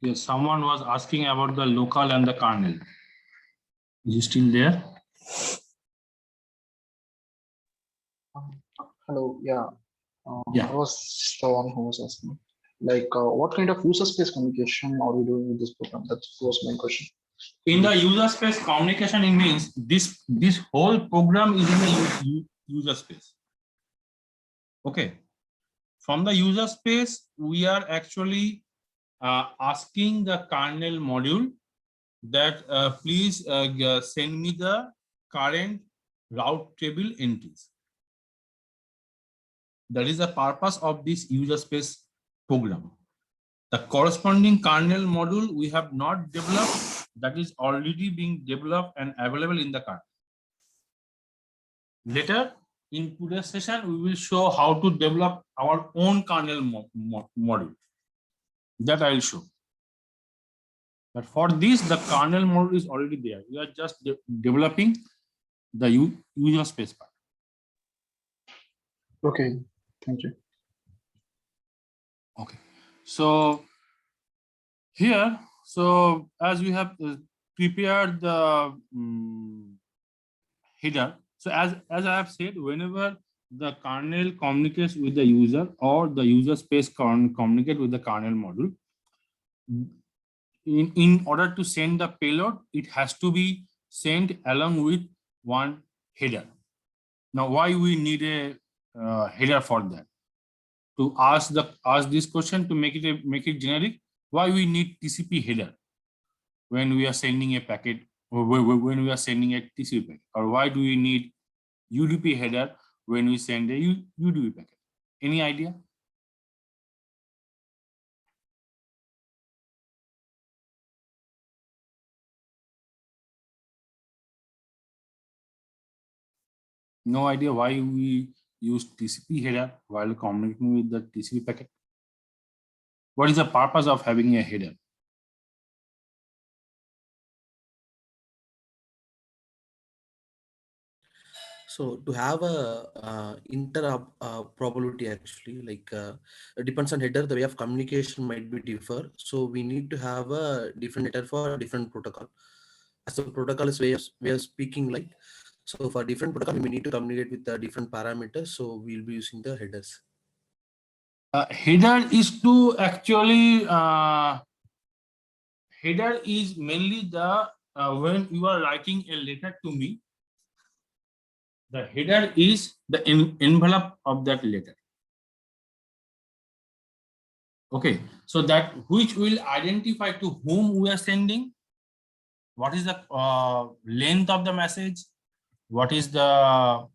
Yes, someone was asking about the local and the kernel. Is you still there? Hello, yeah. Yeah. I was the one who was asking, like, what kind of user space communication are we doing with this program? That was my question. In the user space communication, it means this whole program is in the user space. Okay. From the user space, we are actually asking the kernel module that please send me the current route table entries. That is the purpose of this user space program. The corresponding kernel module we have not developed, that is already being developed and available in the kernel. Later in today's session, we will show how to develop our own kernel module. That I will show. But for this, the kernel module is already there. We are just developing the user space part. Okay, thank you. Okay. So here, so as we have prepared the header, so as I have said, whenever the kernel communicates with the user or the user space communicate with the kernel module, in order to send the payload, it has to be sent along with one header. Now, why we need a header for that? To ask this question, to make it generic, why we need TCP header when we are sending a packet, or when we are sending a TCP packet, or why do we need UDP header when we send a UDP packet? Any idea? No idea why we use TCP header while communicating with the TCP packet? What is the purpose of having a header? So to have a interoperability, actually, like it depends on header, the way of communication might be differ. So we need to have a different header for different protocol. As the protocol is way of speaking, like, so for different protocol, we need to communicate with the different parameters. So we'll be using the headers. Header is to actually header is mainly the when you are writing a letter to me, the header is the envelope of that letter. Okay, so that which will identify to whom we are sending, what is the length of the message, what is the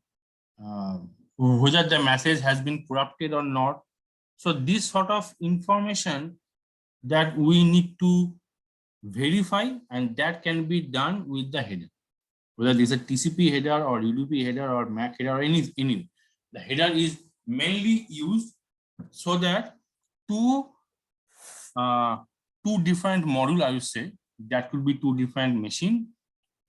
whether the message has been corrupted or not. So this sort of information that we need to verify, and that can be done with the header, whether this is a TCP header or UDP header or MAC header or any. The header is mainly used so that two different module, I would say, that could be two different machine,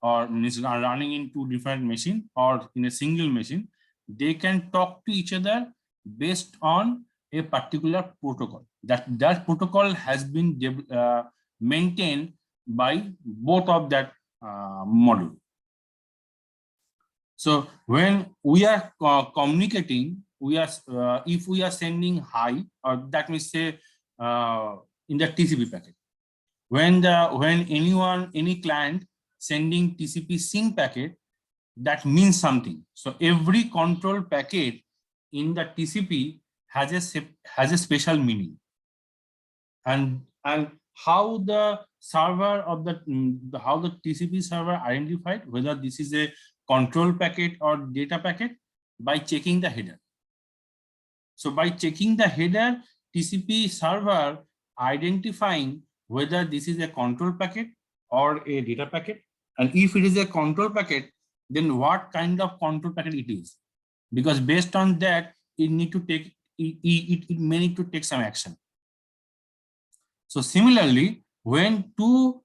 or running in two different machine or in a single machine, they can talk to each other based on a particular protocol. That protocol has been maintained by both of that module. So when we are communicating, we are if we are sending hi, or that means say in the TCP packet, when any client sending TCP sync packet, that means something. So every control packet in the TCP has a special meaning, and how the server of how the TCP server identified whether this is a control packet or data packet, by checking the header. So by checking the header, TCP server identifying whether this is a control packet or a data packet, and if it is a control packet, then what kind of control packet it is, because based on that it need to take it may need to take some action. So similarly, when two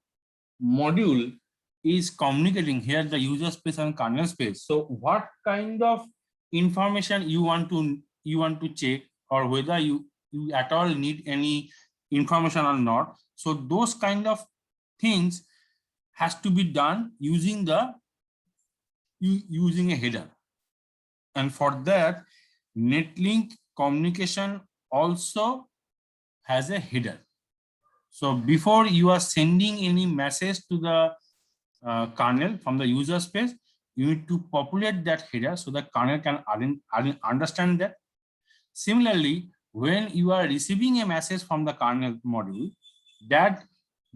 module is communicating, here the user space and kernel space, so what kind of information you want to check, or whether you at all need any information or not. So those kind of things has to be done using using a header. And for that, Netlink communication also has a header. So before you are sending any message to the kernel from the user space, you need to populate that header so the kernel can understand that. Similarly, when you are receiving a message from the kernel module, that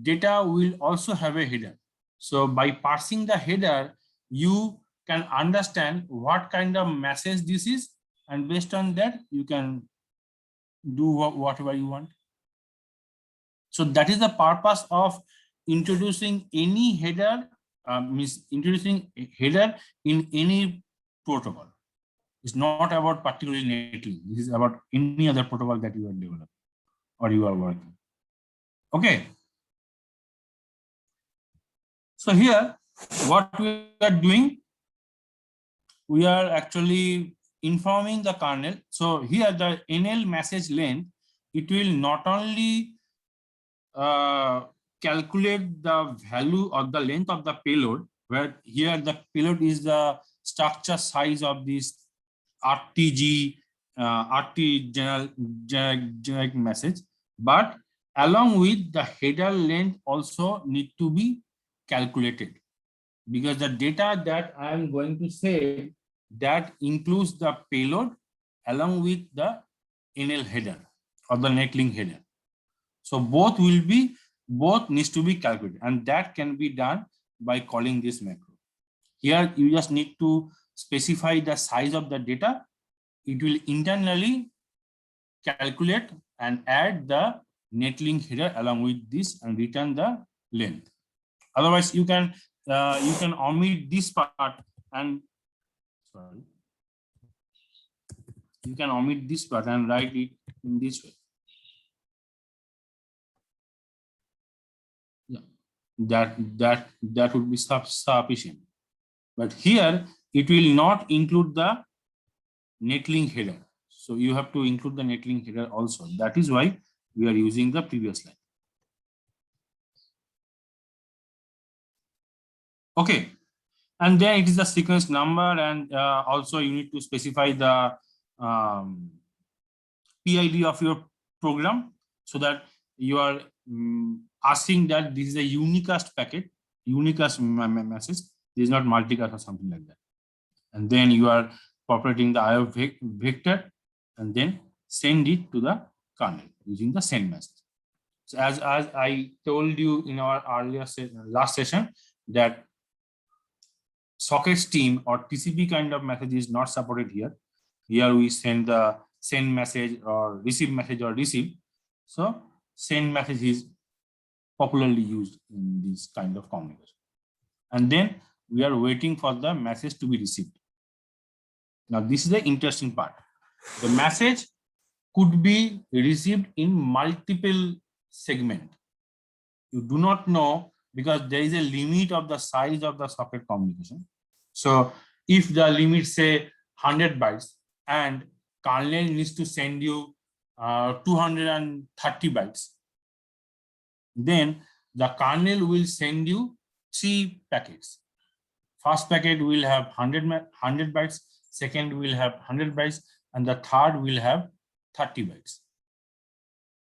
data will also have a header. So by parsing the header, you can understand what kind of message this is, and based on that, you can do whatever you want. So that is the purpose of introducing any header, means introducing a header in any protocol. It's not about particularly Netlink. This is about any other protocol that you are developing or you are working. Okay. So here, what we are doing, we are actually informing the kernel. So here the NL message length, it will not only calculate the value or the length of the payload, where here the payload is the structure size of this RTG, RT generic message, but along with the header length also need to be calculated, because the data that I am going to say, that includes the payload along with the NL header or the Netlink header. So both needs to be calculated, and that can be done by calling this macro. Here you just need to specify the size of the data. It will internally calculate and add the Netlink header along with this and return the length. Otherwise, you can omit this part and you can omit this part and write it in this way. Yeah, that would be sufficient. But here it will not include the Netlink header. So you have to include the Netlink header also. That is why we are using the previous line. Okay, and then it is the sequence number, and also you need to specify the PID of your program, so that you are asking that this is a unicast packet, unicast message. This is not multicast or something like that. And then you are populating the IO vector and then send it to the kernel using the send message. So as I told you in our earlier last session, that socket stream or TCP kind of message is not supported here. Here we send the send message or receive message or receive. So send message is popularly used in this kind of communication. And then we are waiting for the message to be received. Now this is the interesting part. The message could be received in multiple segments. You do not know, because there is a limit of the size of the socket communication. So if the limit say 100 bytes and kernel needs to send you 230 bytes, then the kernel will send you 3 packets. First packet will have 100 bytes, second will have 100 bytes, and the third will have 30 bytes.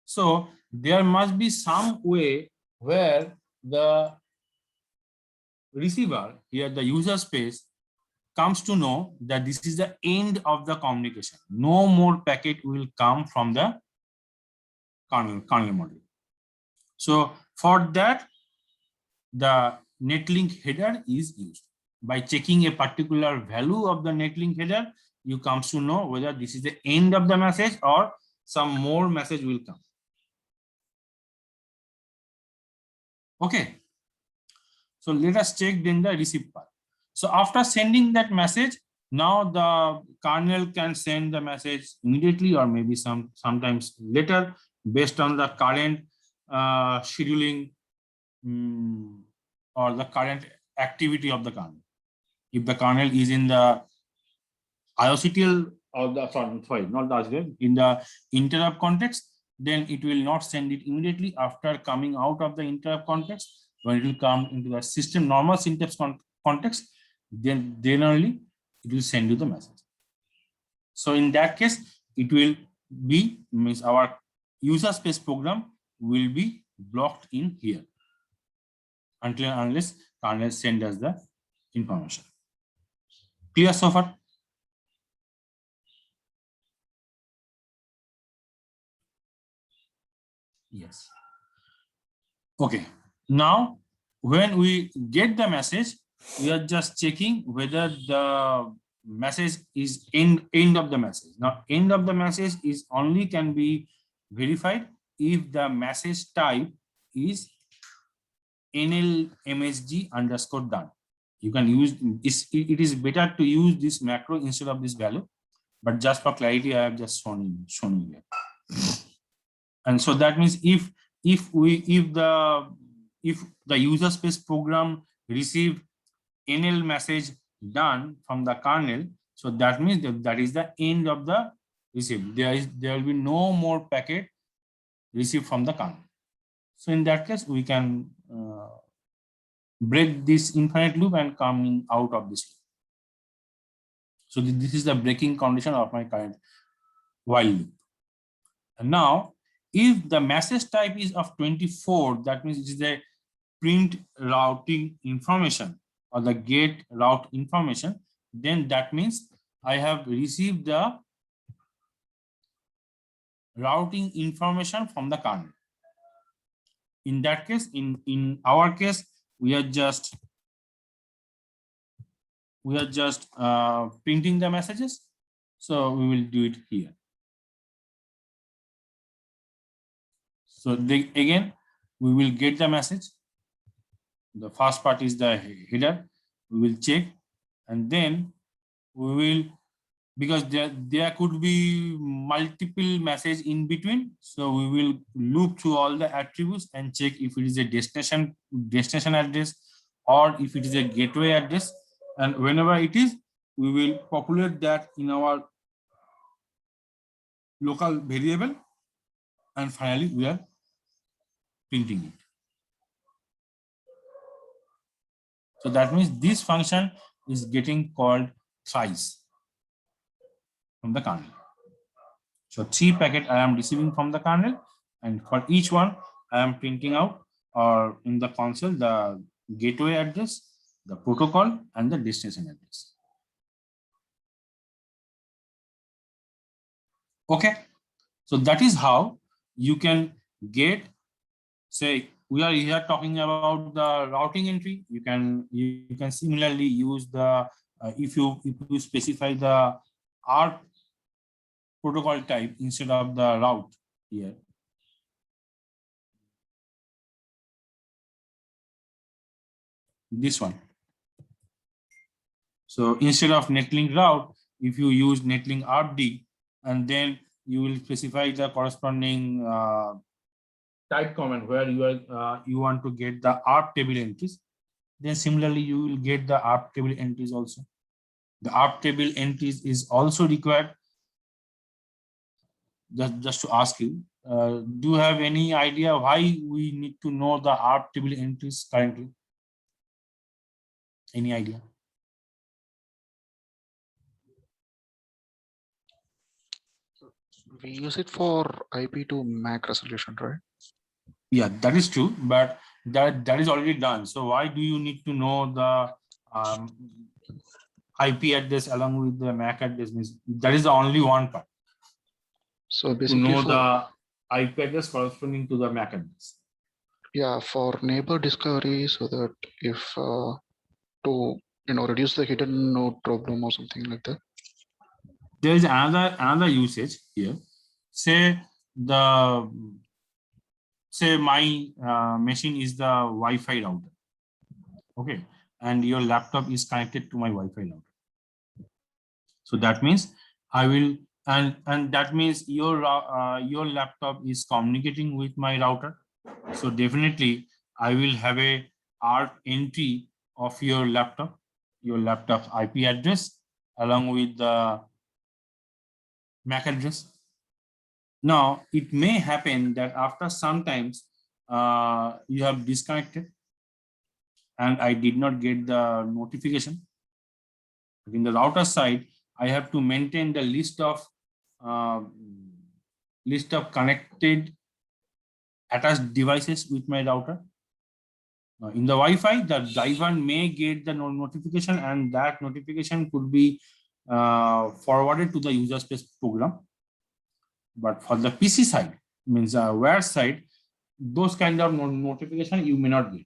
So there must be some way where the receiver, here the user space, comes to know that this is the end of the communication. No more packet will come from the kernel module. So for that, the Netlink header is used. By checking a particular value of the Netlink header, you come to know whether this is the end of the message or some more message will come. Okay. So let us check then the receive part. So after sending that message, now the kernel can send the message immediately or maybe sometimes later, based on the current scheduling or the current activity of the kernel. If the kernel is in the IOCTL or the sorry, not the IOCTL, in the interrupt context, then it will not send it immediately after coming out of the interrupt context. When it will come into the system normal syntax context, then only it will send you the message. So in that case, it will be means our user space program will be blocked in here until and unless kernel send us the information. Clear so far? Yes. Okay. Now, when we get the message, we are just checking whether the message is end of the message. Now, end of the message is only can be verified if the message type is NLMSG underscore done. You can use it is better to use this macro instead of this value, but just for clarity, I have just shown you here. And so that means if the user space program receive NL message done from the kernel, so that means that is the end of the receive. There will be no more packet received from the kernel. So in that case, we can break this infinite loop and come out of this loop. So this is the breaking condition of my current while loop. And now, if the message type is of 24, that means it is the print routing information or the get route information, then that means I have received the routing information from the kernel. In that case, in our case, we are just printing the messages. So we will do it here. So again, we will get the message. The first part is the header. We will check, and then we will, because there could be multiple message in between. So we will loop through all the attributes and check if it is a destination address or if it is a gateway address. And whenever it is, we will populate that in our local variable. And finally, we are printing it. So that means this function is getting called thrice from the kernel. So 3 packets I am receiving from the kernel, and for each one I am printing out or in the console the gateway address, the protocol, and the destination address. Okay, so that is how you can get, say, we are here talking about the routing entry. You can similarly use the if you specify the ARP protocol type instead of the route here. This one. So instead of netlink route, if you use netlink ARPD, and then you will specify the corresponding type comment where you want to get the ARP table entries. Then similarly, you will get the ARP table entries also. The ARP table entries is also required. Just to ask you, do you have any idea why we need to know the ARP table entries currently? Any idea? We use it for IP to MAC resolution, right? Yeah, that is true, but that is already done. So why do you need to know the IP address along with the MAC address? Means that is the only one part. So basically, to know the IP address corresponding to the MAC address. Yeah, for neighbor discovery, so that if to reduce the hidden node problem or something like that. There is another usage here. Say my machine is the Wi-Fi router. Okay, and your laptop is connected to my Wi-Fi router. So that means I will, and that means your laptop is communicating with my router. So definitely I will have a ARP entry of your laptop IP address along with the MAC address. Now, it may happen that after sometimes you have disconnected and I did not get the notification. In the router side, I have to maintain the uh, list of connected attached devices with my router. In the Wi-Fi, the driver may get the notification, and that notification could be forwarded to the user space program. But for the PC side, means wire side, those kind of notification you may not get.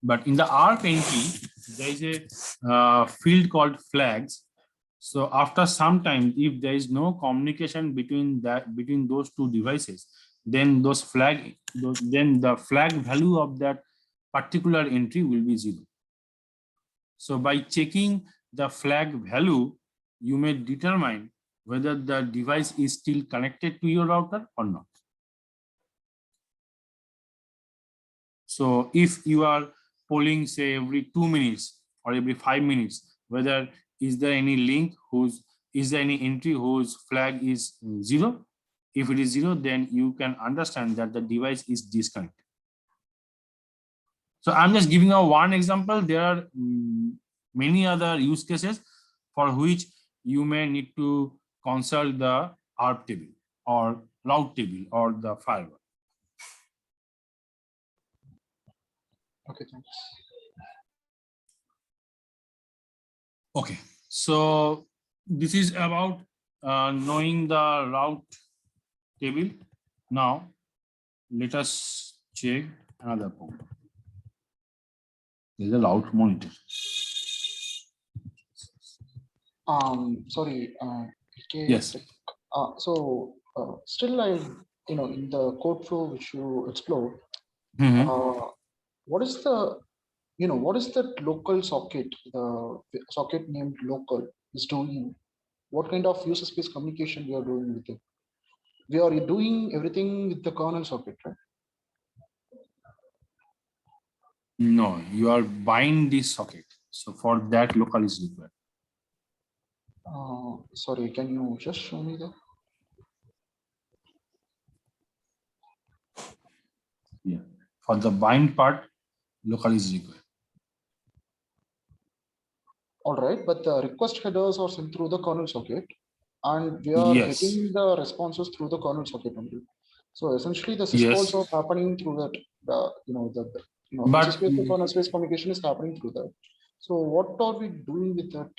But in the ARP entry, there is a field called flags. So after some time, if there is no communication between those two devices, then then the flag value of that particular entry will be 0. So by checking the flag value, you may determine whether the device is still connected to your router or not. So if you are polling, say, every 2 minutes or every 5 minutes, whether is there any link is there any entry whose flag is 0? If it is 0, then you can understand that the device is disconnected. So I'm just giving one example. There are many other use cases for which you may need to consult the ARP table or route table or the firewall. Okay, thanks. Okay, so this is about knowing the route table. Now, let us check another point. This is a route monitor. Sorry. Okay. Yes. Still, in the code flow which you explored, Mhm. what is that local socket, the socket named local is doing? What kind of user space communication we are doing with it? We are doing everything with the kernel socket, right? No, you are buying this socket. So for that, local is required. Sorry, can you just show me that? Yeah. For the bind part, local is required. All right, but the request headers are sent through the kernel socket, and we are Yes. getting the responses through the kernel socket only. So essentially, the syscalls are happening through that. But user space to kernel space communication is happening through that. So what are we doing with that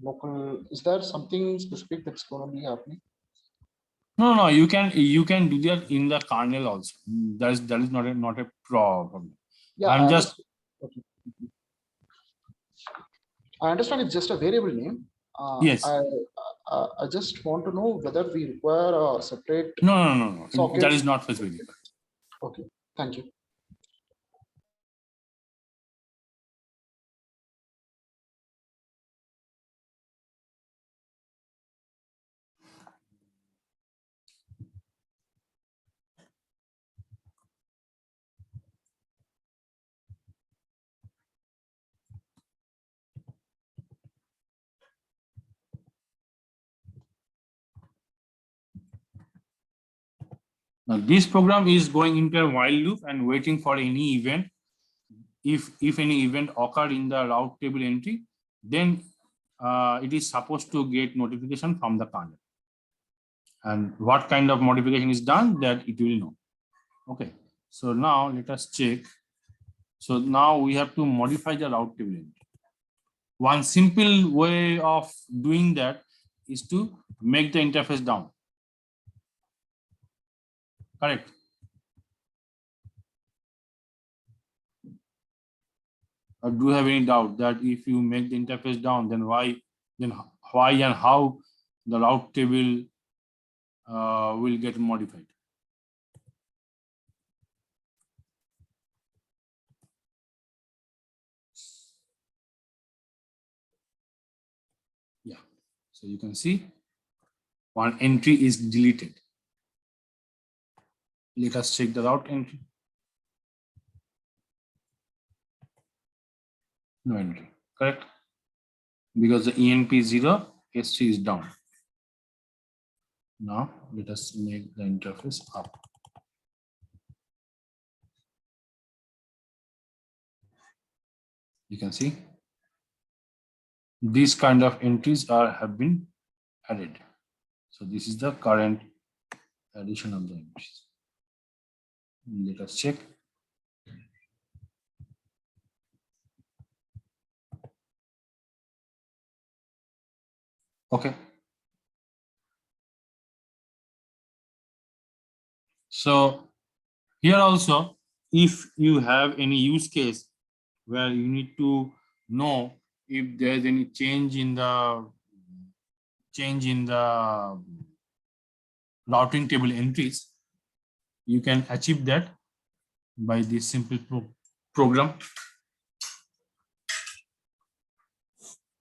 local? Is there something specific that's going to be happening? no, you can do that in the kernel also. That is not a problem. Yeah, I'm just. Okay. I understand it's just a variable name. Yes. I just want to know whether we require a separate. No. Socket. That is not specific. Okay, thank you. Now this program is going into a while loop and waiting for any event. If any event occurred in the route table entry, then it is supposed to get notification from the kernel. And what kind of modification is done, that it will know. Okay, so now let us check. So now we have to modify the route table entry. One simple way of doing that is to make the interface down. Correct. Or do you have any doubt that if you make the interface down, then why and how the route table will get modified? Yeah, so you can see one entry is deleted. Let us check the route entry. No entry, correct? Because the ENP 0, S3 is down. Now let us make the interface up. You can see these kind of entries have been added. So this is the current addition of the entries. Let us check. Okay. So here also, if you have any use case where you need to know if there is any change in the routing table entries, you can achieve that by this simple program.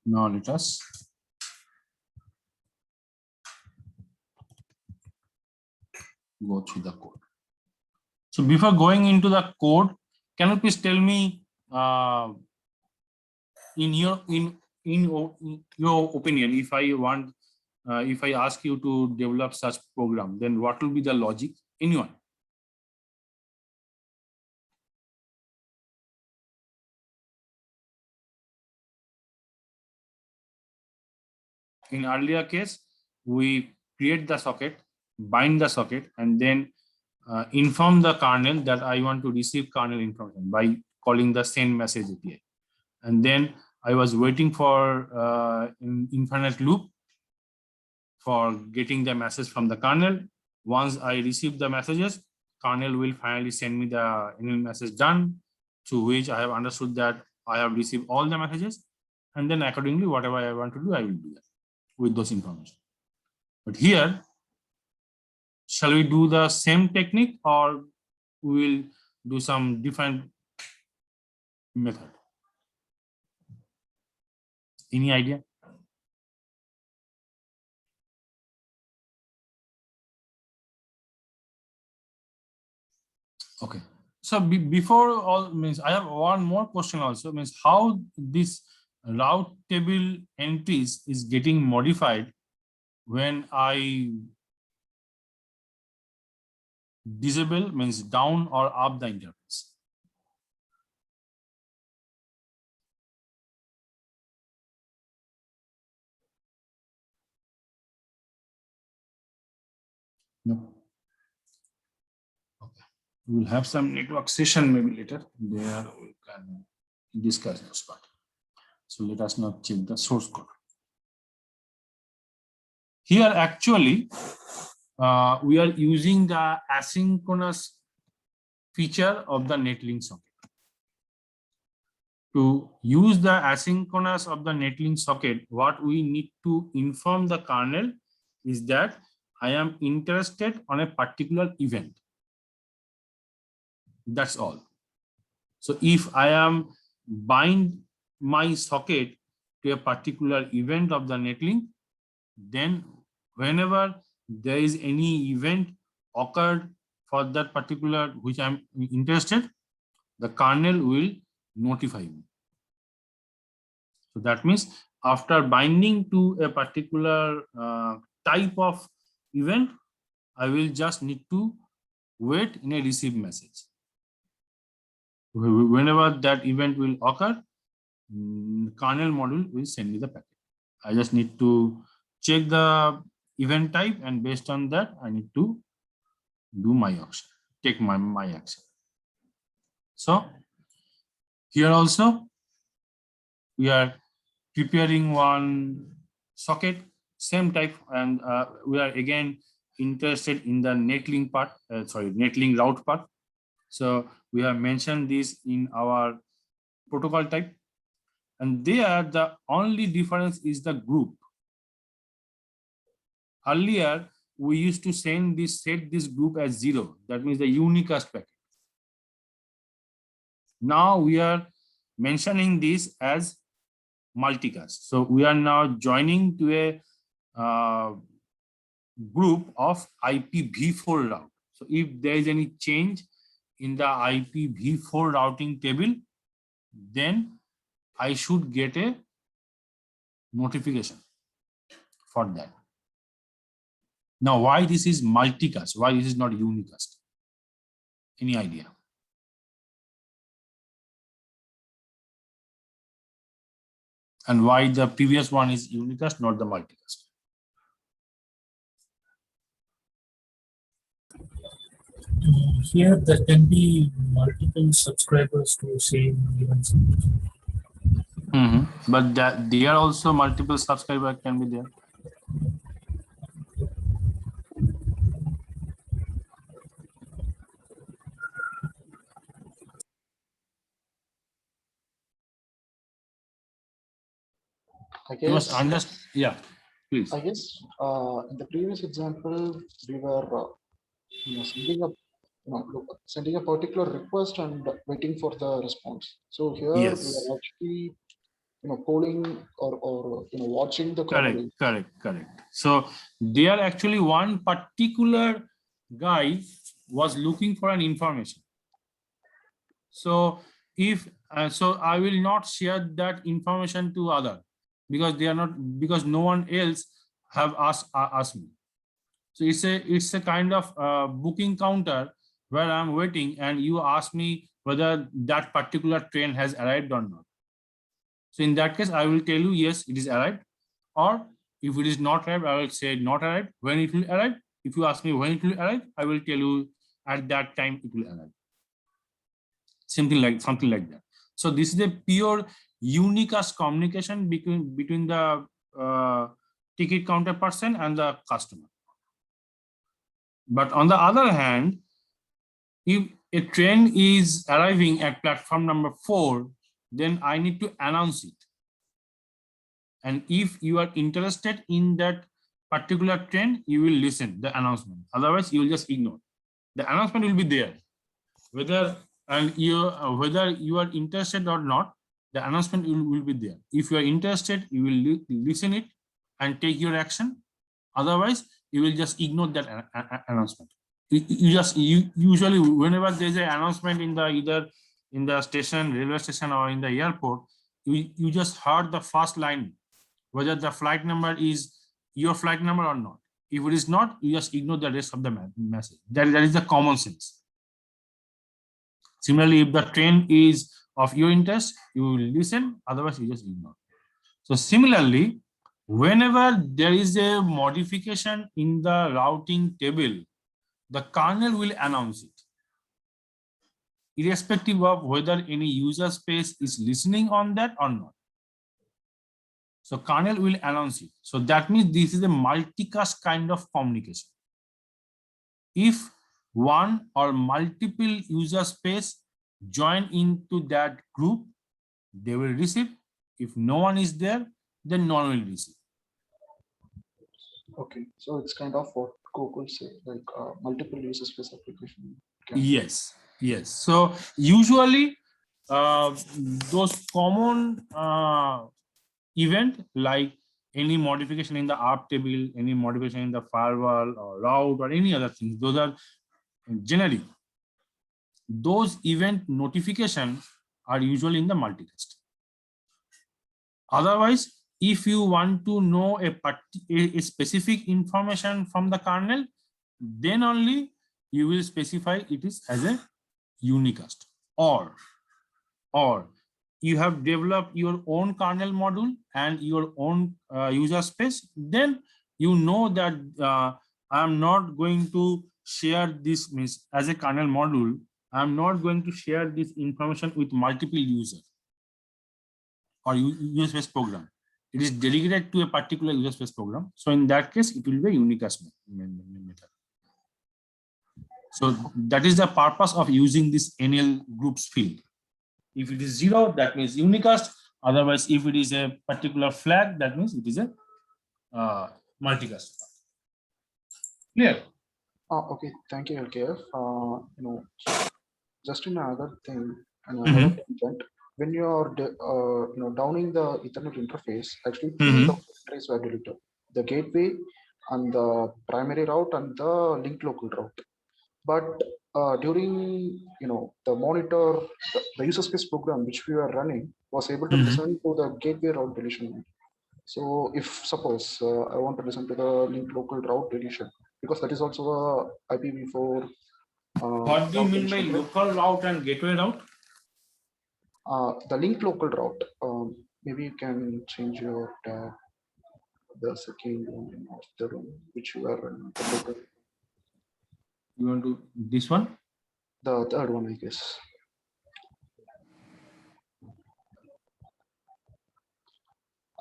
Now let us go through the code. So before going into the code, can you please tell me in your opinion, if I ask you to develop such program, then what will be the logic? Anyone? In earlier case, we create the socket, bind the socket, and then inform the kernel that I want to receive kernel information by calling the send message API. And then I was waiting for an infinite loop for getting the message from the kernel. Once I receive the messages, kernel will finally send me the message done, to which I have understood that I have received all the messages. And then accordingly, whatever I want to do, I will do that with those information. But here, shall we do the same technique or we will do some different method? Any idea? Okay. So before all means, I have one more question also, means how this route table entries is getting modified when I disable, means down or up the interface. No. Okay. We will have some network session maybe later. There we can discuss this part. So let us now check the source code. Here actually, we are using the asynchronous feature of the netlink socket. To use the asynchronous of the netlink socket, what we need to inform the kernel is that I am interested on a particular event. That's all. So if I am bind my socket to a particular event of the netlink, then whenever there is any event occurred for that particular which I'm interested, the kernel will notify me. So that means after binding to a particular type of event, I will just need to wait in a receive message. Whenever that event will occur, kernel module will send me the packet. I just need to check the event type, and based on that, I need to do my action, take my action. So here also, we are preparing one socket, same type, and we are again interested in the netlink part, netlink route part. So we have mentioned this in our protocol type, and there the only difference is the group. Earlier, we used to set this group as 0. That means the unicast packet. Now we are mentioning this as multicast. So we are now joining to a group of IPv4 route. So if there is any change in the IPv4 routing table, then I should get a notification for that. Now, why this is multicast? Why this is not unicast? Any idea? And why the previous one is unicast, not the multicast? Here, there can be multiple subscribers to same events. But that there are also multiple subscribers can be there. I You must guess, understand. Yeah, please. I guess in the previous example, we were sending a sending a particular request and waiting for the response. So here we Yes. are actually polling or watching the conversation. Correct. So there actually one particular guy was looking for an information. So if so, I will not share that information to other because they are not, because no one else have asked me. So it's a kind of booking counter where I'm waiting and you ask me whether that particular train has arrived or not. So in that case, I will tell you, yes, it is arrived. Or if it is not arrived, I will say not arrived. When it will arrive, if you ask me when it will arrive, I will tell you at that time it will arrive. Something like that. So this is a pure unicast communication between the ticket counter person and the customer. But on the other hand, if a train is arriving at platform number 4, then I need to announce it. And if you are interested in that particular train, you will listen the announcement. Otherwise, you will just ignore. The announcement will be there. Whether you are interested or not, the announcement will be there. If you are interested, you will listen it and take your action. Otherwise, you will just ignore that announcement. You usually, whenever there's an announcement in the either in the station, railway station, or in the airport, you just heard the first line, whether the flight number is your flight number or not. If it is not, you just ignore the rest of the message. That is the common sense. Similarly, if the train is of your interest, you will listen, otherwise you just ignore. So similarly, whenever there is a modification in the routing table, the kernel will announce it, irrespective of whether any user space is listening on that or not. So kernel will announce it. So that means this is a multicast kind of communication. If one or multiple user space join into that group, they will receive. If no one is there, then no one will receive. Okay, so it's kind of what Google said, like multiple user space application. Yes. So usually those common event like any modification in the ARP table, any modification in the firewall or route or any other things, those are generic. Those event notifications are usually in the multicast. Otherwise, if you want to know a specific information from the kernel, then only you will specify it is as a unicast. Or you have developed your own kernel module and your own user space, then you know that I am not going to share this means as a kernel module. I am not going to share this information with multiple users or user space program. It is dedicated to a particular user space program. So in that case, it will be a unicast method. So that is the purpose of using this NL groups field. If it is 0, that means unicast. Otherwise, if it is a particular flag, that means it is a multicast. Clear? Okay, thank you, LKF. Just in another thing, another tangent, when you are downing the Ethernet interface, actually two interfaces were deleted: the gateway and the primary route and the link local route. But during the monitor, the user space program which we were running was able to listen to the gateway route deletion. So if suppose I want to listen to the link local route deletion, because that is also a IPv4. What do you route mean by instead, right? local route and gateway route? The link local route. Maybe you can change your tab, the second one, or third one, which you are running. The program. You want to this one? The third one, I guess.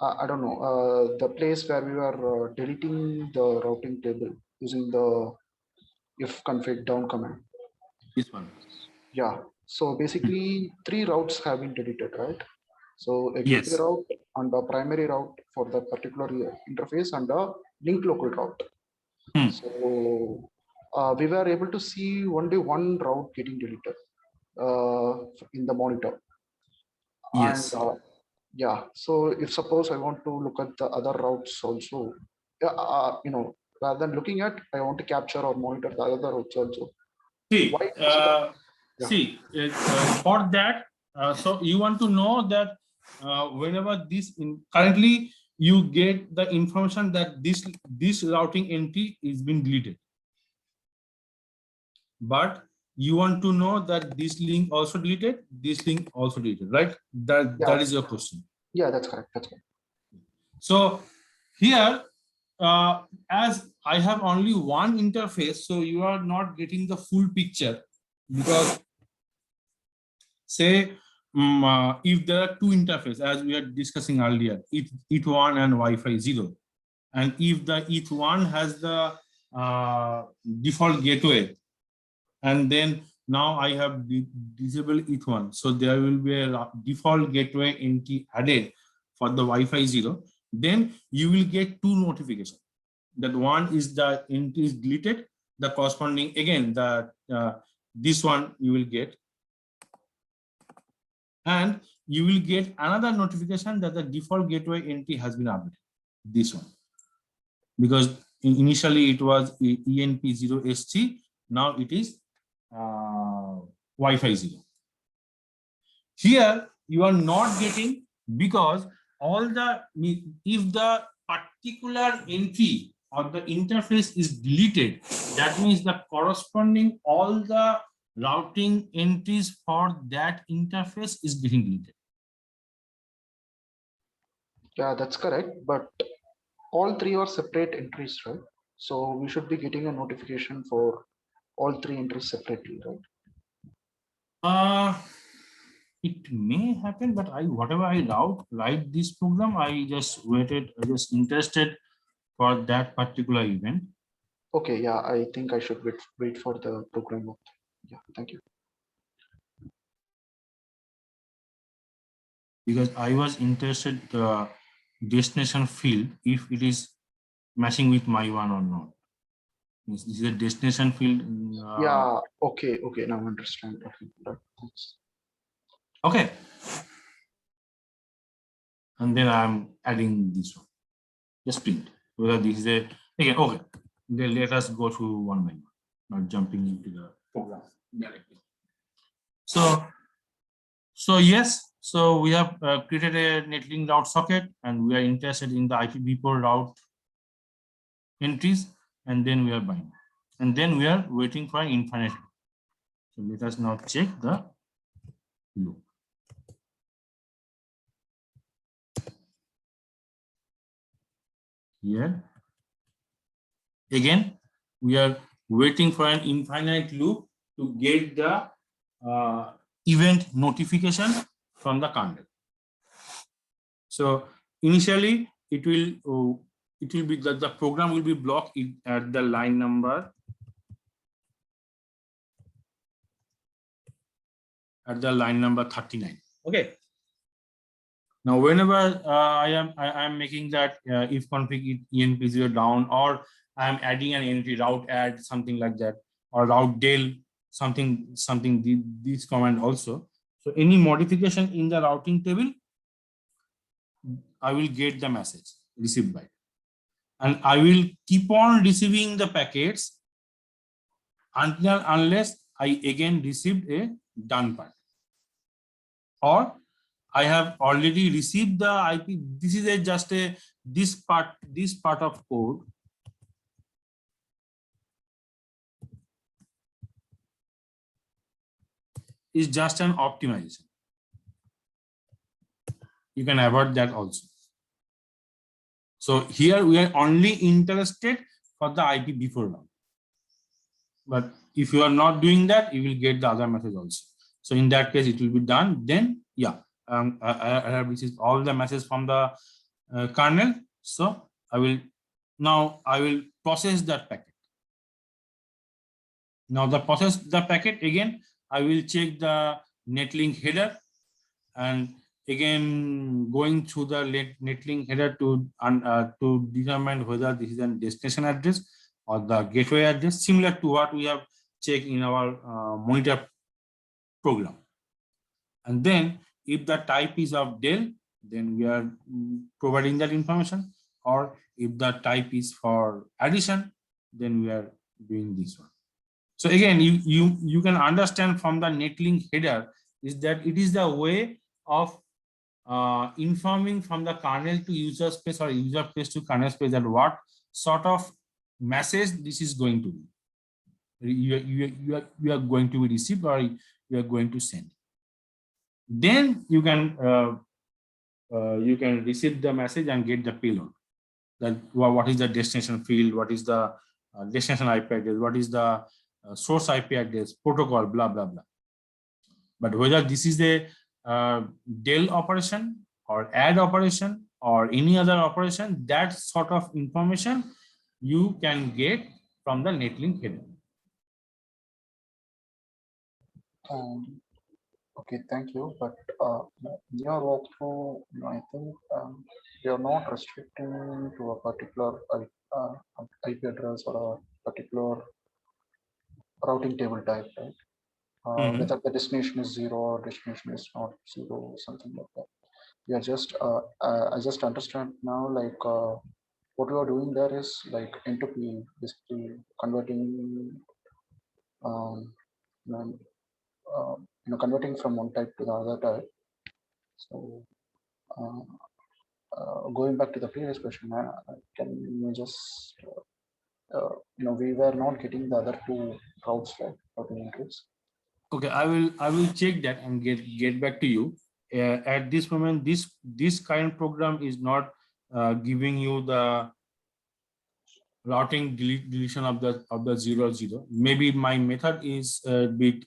I don't know. The place where we were deleting the routing table using the if config down command. This one. Yeah. So basically, 3 routes have been deleted, right? So a gateway Yes. route and a primary route for the particular interface and a link local route. Hmm. So we were able to see only one route getting deleted in the monitor. Yes. And yeah, so if suppose I want to look at the other routes also, rather than looking at, I want to capture or monitor the other routes also. See, Why? Yeah. for that, so you want to know that whenever currently you get the information that this routing entry is being deleted, but you want to know that this link also deleted, this link also deleted, right? That Yeah. is your question. Yeah, that's correct. That's correct. So here, as I have only one interface, so you are not getting the full picture, because say if there are 2 interfaces, as we are discussing earlier, ETH1 and Wi-Fi 0, and if the ETH1 has the default gateway, and then now I have disabled ETH1, so there will be a default gateway entry added for the Wi-Fi 0, then you will get 2 notifications. That one is the entry is deleted, the corresponding again this one you will get, and you will get another notification that the default gateway entry has been updated. This one, because initially it was ENP0ST, now it is Wi-Fi 0. Here you are not getting, because if the particular entry or the interface is deleted, that means the corresponding all the routing entries for that interface is getting deleted. Yeah, that's correct. But all 3 are separate entries, right? So we should be getting a notification for all 3 entries separately, right? It may happen, but whatever I write this program, I just interested for that particular event. Okay, yeah, I think I should wait for the program work. Yeah, thank you. Because I was interested the destination field, if it is matching with my one or not. This is a destination field. Yeah, okay, now I understand. Okay, right, thanks. Okay. And then I'm adding this one. Just print whether this is a again. Okay. Then let us go through one by one, not jumping into the program directly. So yes, so we have created a netlink route socket, and we are interested in the IPv4 route entries, and then we are binding, and then we are waiting for an infinite loop. So let us now check the loop. Here again, we are waiting for an infinite loop to get the event notification from the kernel. So initially it will be that the program will be blocked at the line number 39. Okay. Now whenever I am making that if config enp0 down, or I am adding an entry route add something like that, or route del something this command also. So any modification in the routing table, I will get the message received by, and I will keep on receiving the packets unless I again received a done part, or I have already received the IP. This is this part of code is just an optimization. You can avoid that also. So here we are only interested for the IP before route. But if you are not doing that, you will get the other message also. So in that case, it will be done. Then yeah, I have received all the messages from the kernel. So I will process that packet. Now the process the packet again, I will check the netlink header, and again going through the netlink header to determine whether this is a destination address or the gateway address, similar to what we have checked in our monitor program. And then if the type is of Dell, then we are providing that information, or if the type is for addition, then we are doing this one. So again, you can understand from the netlink header is that it is the way of informing from the kernel to user space or user space to kernel space that what sort of message this is going to be. You are going to be received or you are going to send. Then you can receive the message and get the payload. That what is the destination field, what is the destination IP address, what is the source IP address, protocol, blah blah blah. But whether this is a Dell operation or add operation or any other operation, that sort of information you can get from the netlink header. Okay, thank you. But in your walkthrough, I think you are not restricting to a particular IP address or a particular routing table type, right? Whether the destination is 0 or destination is not 0, something like that. We are just, I just understand now, like what we are doing there is like N2P, basically converting, converting from one type to the other type. So going back to the previous question, can you just, we were not getting the other two routes, right? Routing entries. Okay, I will check that and get back to you. At this moment, this current program is not giving you the routing deletion of the 0, 0. Maybe my method is a bit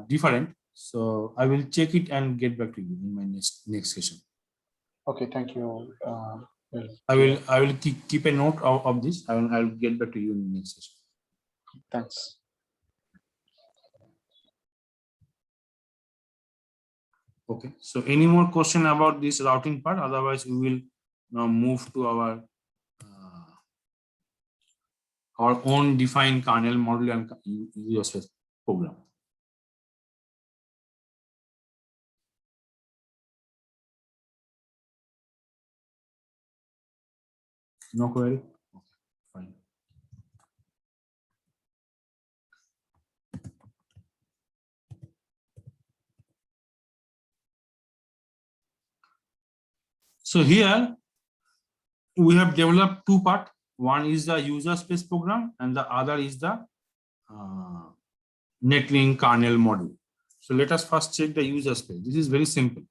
different, so I will check it and get back to you in my next session. Okay, thank you. I will keep a note of this. I'll get back to you in the next session. Thanks. Okay, so any more question about this routing part? Otherwise, we will now move to our own defined kernel module and user space program. No query? Okay, fine. So here we have developed two parts. One is the user space program and the other is the netlink kernel module. So let us first check the user space. This is very simple.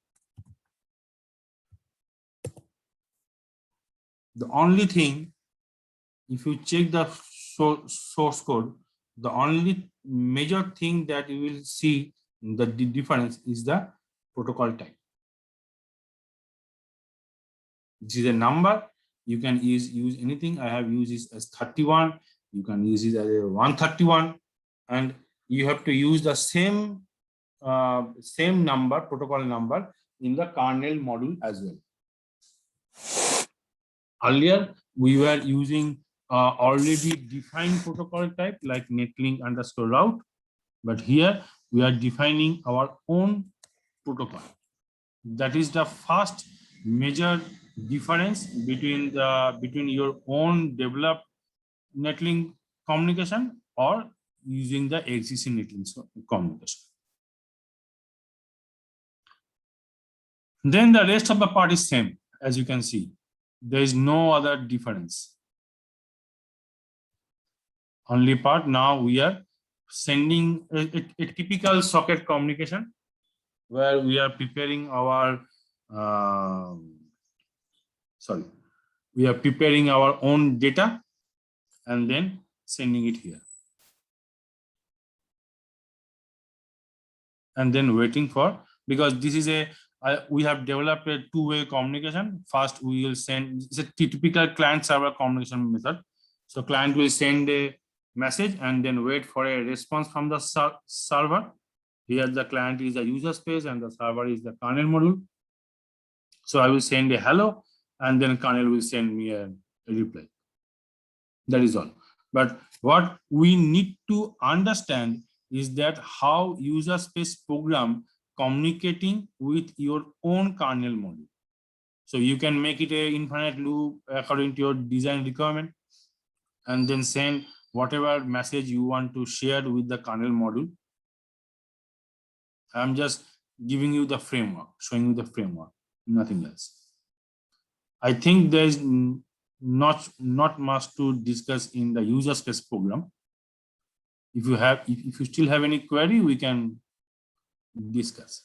The only thing, if you check the source code, the only major thing that you will see the difference is the protocol type. This is a number. You can use anything. I have used this as 31. You can use it as a 131, and you have to use the same number, protocol number, in the kernel module as well. Earlier, we were using already defined protocol type like netlink underscore route, but here we are defining our own protocol. That is the first major difference between your own developed netlink communication or using the existing netlink communication. Then the rest of the part is same, as you can see. There is no other difference. Only part now we are sending a typical socket communication where we are preparing our we are preparing our own data and then sending it here and then waiting for, because this is we have developed a two-way communication. First we will send, it's a typical client server communication method. So client will send a message and then wait for a response from the server. Here the client is the user space and the server is the kernel module. So I will send a hello and then kernel will send me a reply. That is all. But what we need to understand is that how user space program communicating with your own kernel module. So you can make it a infinite loop according to your design requirement and then send whatever message you want to share with the kernel module. I'm just giving you the framework, showing you the framework, nothing else. I think there is not much to discuss in the user space program. If you still have any query, we can discuss.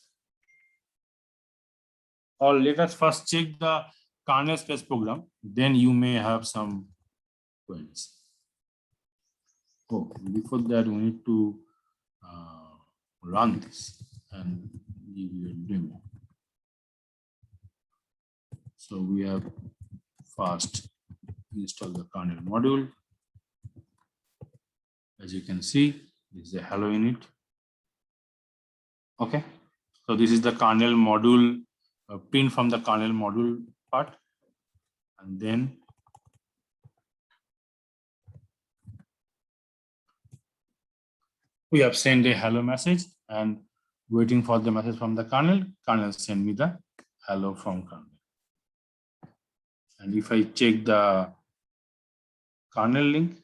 Or let us first check the kernel space program, then you may have some queries. Oh, before that, we need to run this and give you a demo. So we have first install the kernel module. As you can see, this is a hello init. Okay, so this is the kernel module, print from the kernel module part, and then we have sent a hello message and waiting for the message from the kernel. Kernel send me the hello from kernel. And if I check the kernel link,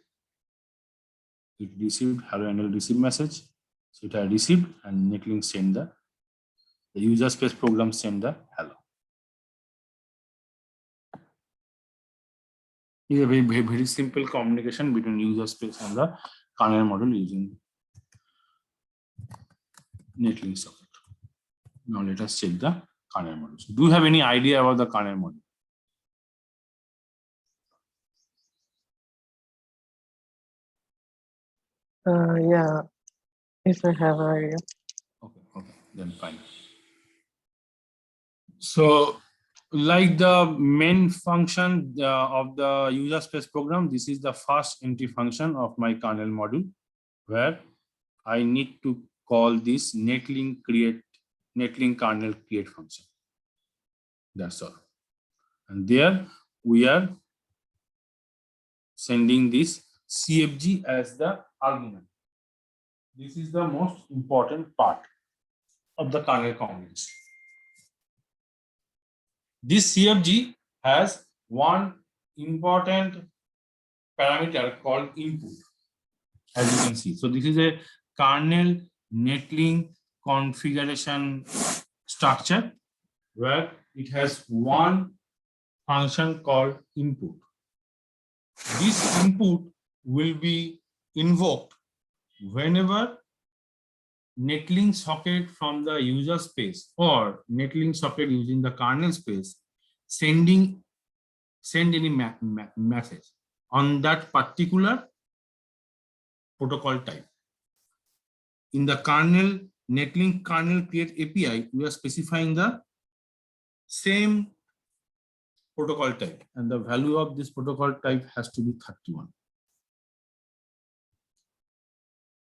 it received hello and receive message. So it has received and netlink send the user space program send the hello. It's a very simple communication between user space and the kernel module using netlink socket. Now let us check the kernel module. So do you have any idea about the kernel module? Yeah, if I have an idea. Okay, then fine. So, like the main function of the user space program, this is the first entry function of my kernel module, where I need to call this netlink kernel create function. That's all. And there we are sending this CFG as the argument. This is the most important part of the kernel communication. This CFG has one important parameter called input, as you can see. So this is a kernel netlink configuration structure where it has one function called input. This input will be invoked whenever netlink socket from the user space or netlink socket using the kernel space send any message on that particular protocol type. In the kernel netlink kernel create API, we are specifying the same protocol type, and the value of this protocol type has to be 31.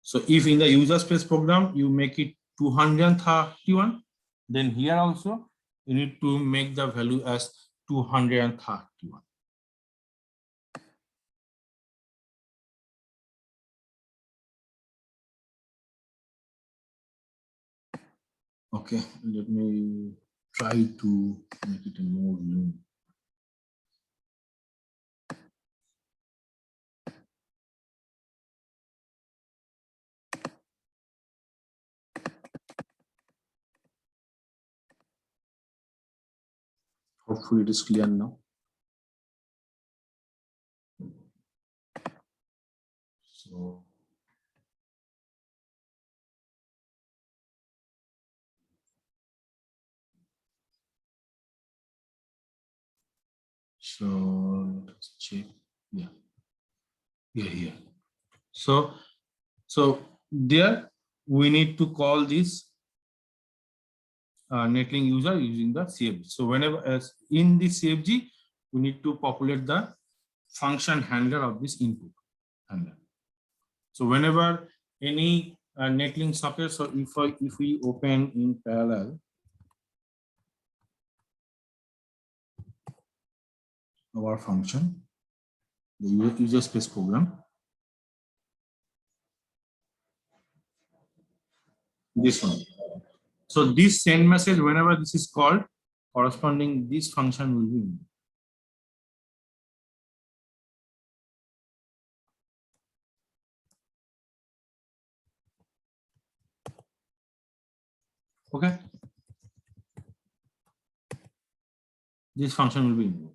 So if in the user space program you make it 231, then here also you need to make the value as 231. Okay, let me try to make it a more new. Hopefully it is clear now. So So let's check. Yeah. Here. So there we need to call this netlink user using the CFG. So whenever as in the CFG, we need to populate the function handler of this input handler. So whenever any netlink socket, so if we open in parallel our function, the user space program, this one. So this send message, whenever this is called, corresponding this function will be in. Okay. This function will be in.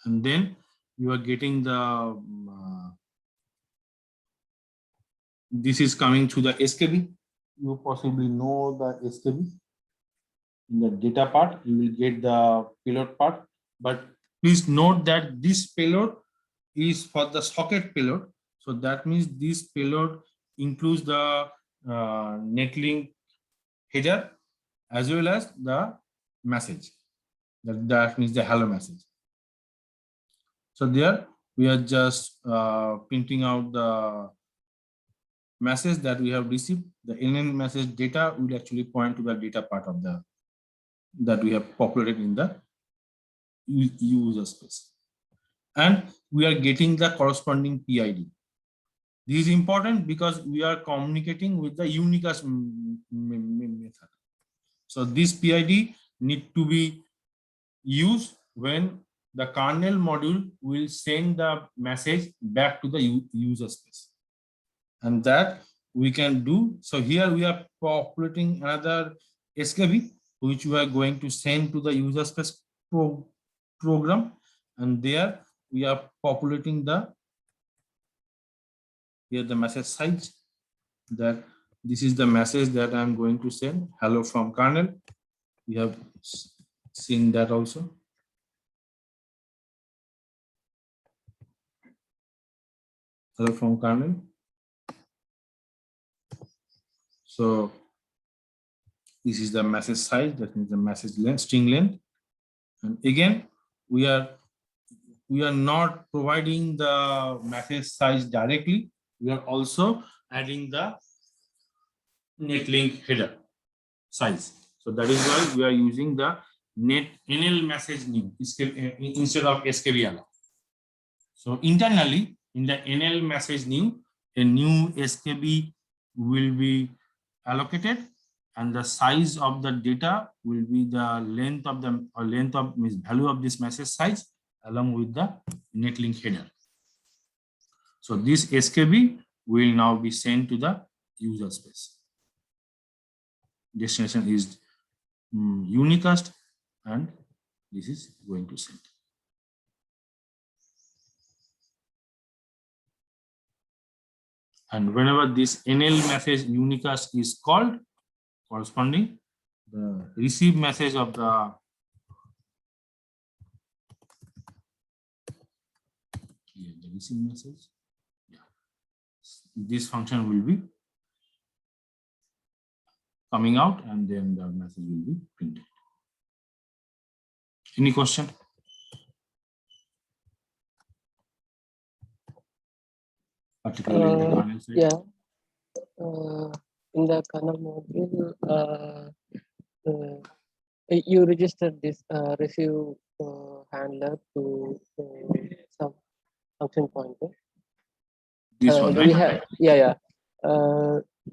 And then you are getting the this is coming to the SKB. You possibly know the SKB. In the data part, you will get the payload part. But please note that this payload is for the socket payload. So that means this payload includes the netlink header as well as the message. That means the hello message. So there we are just printing out the message that we have received. The NN message data will actually point to the data part of the that we have populated in the user space. And we are getting the corresponding PID. This is important because we are communicating with the unicast method. So this PID need to be used when the kernel module will send the message back to the user space. And that we can do. So here we are populating another SKB, which we are going to send to the user space program. And there we are populating here the message size, that this is the message that I'm going to send, hello from kernel. We have seen that also. Hello from kernel. So this is the message size, that means the message length, string length. And again, we are not providing the message size directly. We are also adding the netlink header size. So that is why we are using the NL message new instead of SKB. So internally in the NL message new, a new SKB will be allocated, and the size of the data will be the length of the means value of this message size along with the netlink header. So this SKB will now be sent to the user space. Destination is unicast, and this is going to send. And whenever this NL message unicast is called, corresponding the receive message of the receive message, this function will be coming out, and then the message will be printed. Any question? Particularly in the kernel side? Yeah. In the kernel module, you registered this receive handler to some function pointer. This one, Do right? we have, yeah.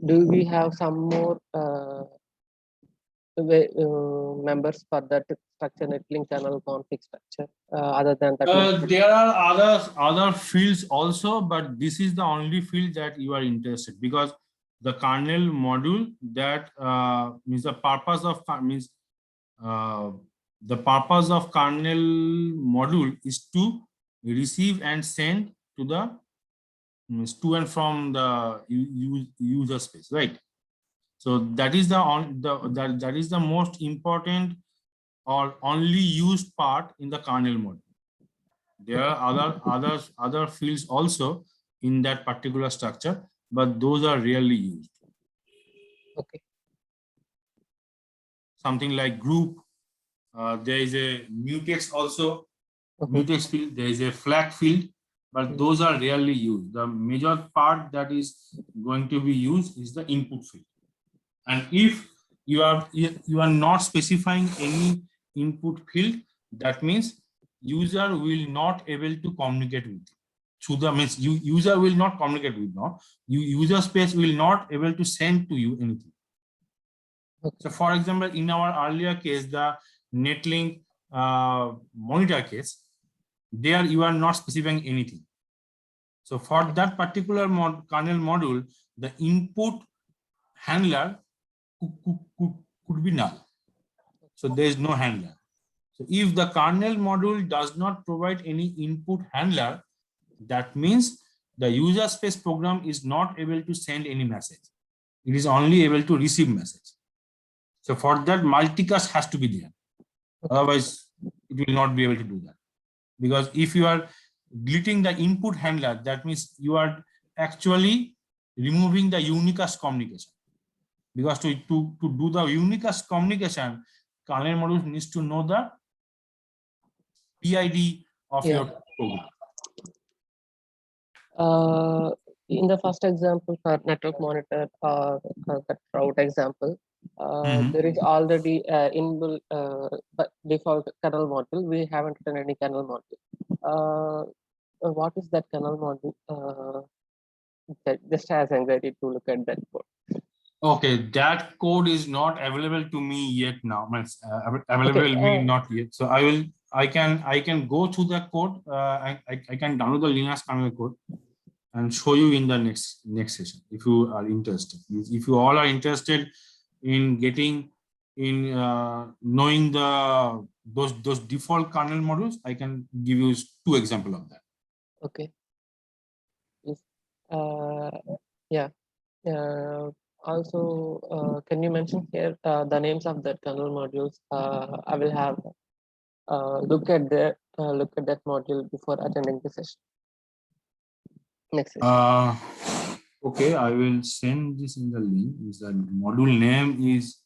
Do we have some more members for that structure, netlink channel config structure, other than that? There are other fields also, but this is the only field that you are interested, because the kernel module that means the purpose of kernel module is to receive and send to the to and from the user space, right? So that is the most important or only used part in the kernel module. There are other fields also in that particular structure, but those are rarely used. Okay. Something like group. There is a mutex also. Mutex field. There is a flag field, but those are rarely used. The major part that is going to be used is the input field. And if you are not specifying any input field, that means user will not able to communicate with you. So the means user will not communicate with you. User space will not able to send to you anything. So for example, in our earlier case, the Netlink monitor case, there you are not specifying anything. So for that particular kernel module, the input handler could be null. So there is no handler. So if the kernel module does not provide any input handler, that means the user space program is not able to send any message. It is only able to receive message. So for that, multicast has to be there. Otherwise, it will not be able to do that. Because if you are deleting the input handler, that means you are actually removing the unicast communication. Because to do the unicast communication, kernel module needs to know the PID of your program. In the first example for network monitor or that route example, there is already inbuilt default kernel module. We haven't written any kernel module. What is that kernel module? Just has anxiety to look at that code. Okay, that code is not available to me yet now. Available meaning not yet. So I can go through the code. I can download the Linux kernel code and show you in the next session if you are interested. If you all are interested in getting in knowing those default kernel modules, I can give you 2 examples of that. Okay. Yeah. Also, can you mention here the names of the kernel modules? I will have look at that module before attending the session. Next session. Okay, I will send this in the link. The module name is,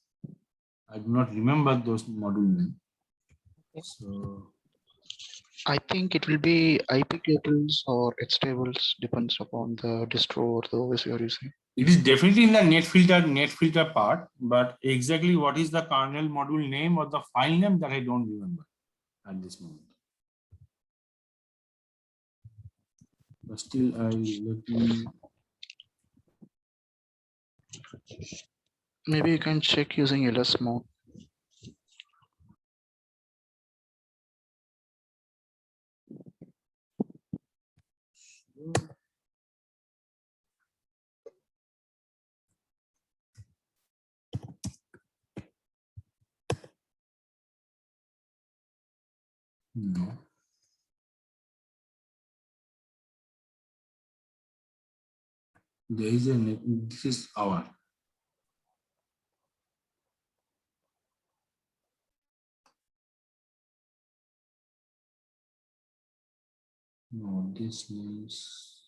I do not remember those module name. Okay. So I think it will be IP cables or H tables, depends upon the distro or the OS you are using. it is definitely in the NetFilter part, but exactly what is the kernel module name or the file name, that I don't remember at this moment. But still, Maybe you can check using ls mode. No. There is this is our. No, this means